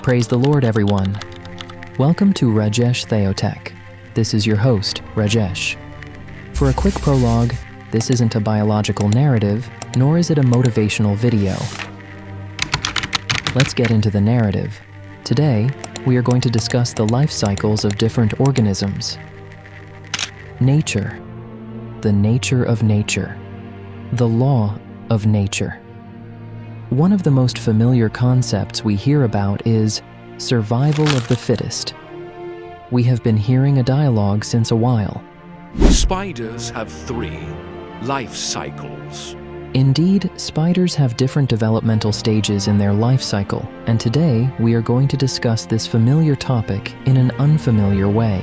Praise the Lord, everyone. Welcome to Rajesh Theotech. This is your host, Rajesh. For a quick prologue, this isn't a biological narrative, nor is it a motivational video. Let's get into the narrative. Today, we are going to discuss the life cycles of different organisms. Nature. The nature of nature. The law of nature. One of the most familiar concepts we hear about is survival of the fittest. We have been hearing a dialogue since a while. Spiders have 3 life cycles. Indeed, spiders have different developmental stages in their life cycle, and today we are going to discuss this familiar topic in an unfamiliar way.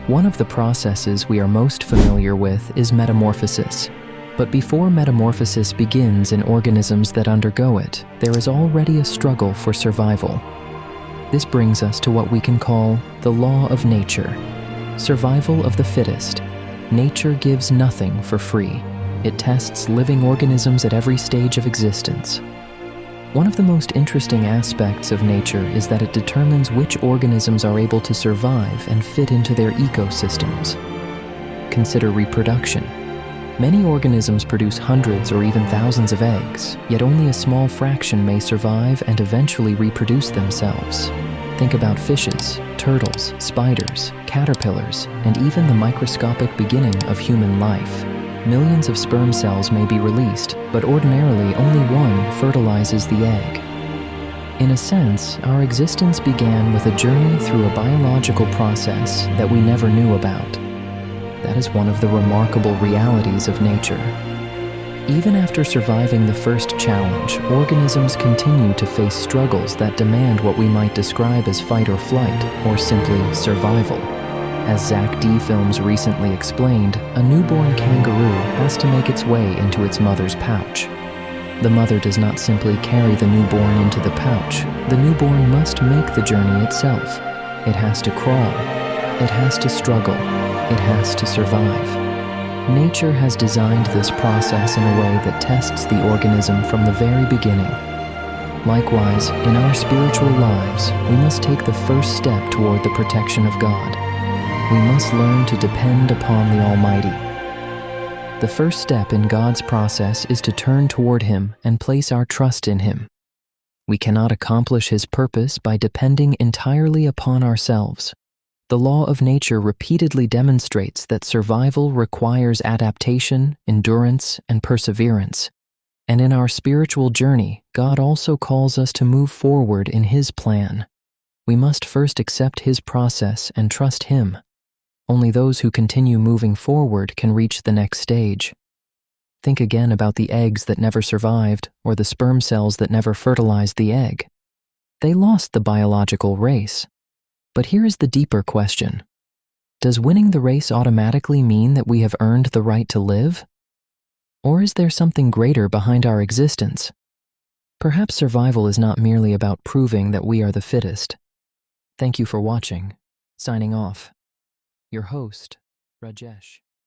One of the processes we are most familiar with is metamorphosis. But before metamorphosis begins in organisms that undergo it, there is already a struggle for survival. This brings us to what we can call the law of nature. Survival of the fittest. Nature gives nothing for free. It tests living organisms at every stage of existence. One of the most interesting aspects of nature is that it determines which organisms are able to survive and fit into their ecosystems. Consider reproduction. Many organisms produce hundreds or even thousands of eggs, yet only a small fraction may survive and eventually reproduce themselves. Think about fishes, turtles, spiders, caterpillars, and even the microscopic beginning of human life. Millions of sperm cells may be released, but ordinarily only one fertilizes the egg. In a sense, our existence began with a journey through a biological process that we never knew about. That is one of the remarkable realities of nature. Even after surviving the first challenge, organisms continue to face struggles that demand what we might describe as fight or flight, or simply survival. As Zach D. Films recently explained, a newborn kangaroo has to make its way into its mother's pouch. The mother does not simply carry the newborn into the pouch. The newborn must make the journey itself. It has to crawl. It has to struggle. It has to survive. Nature has designed this process in a way that tests the organism from the very beginning. Likewise, in our spiritual lives, we must take the first step toward the protection of God. We must learn to depend upon the Almighty. The first step in God's process is to turn toward Him and place our trust in Him. We cannot accomplish His purpose by depending entirely upon ourselves. The law of nature repeatedly demonstrates that survival requires adaptation, endurance, and perseverance. And in our spiritual journey, God also calls us to move forward in His plan. We must first accept His process and trust Him. Only those who continue moving forward can reach the next stage. Think again about the eggs that never survived or the sperm cells that never fertilized the egg. They lost the biological race. But here is the deeper question. Does winning the race automatically mean that we have earned the right to live? Or is there something greater behind our existence? Perhaps survival is not merely about proving that we are the fittest. Thank you for watching. Signing off. Your host, Rajesh.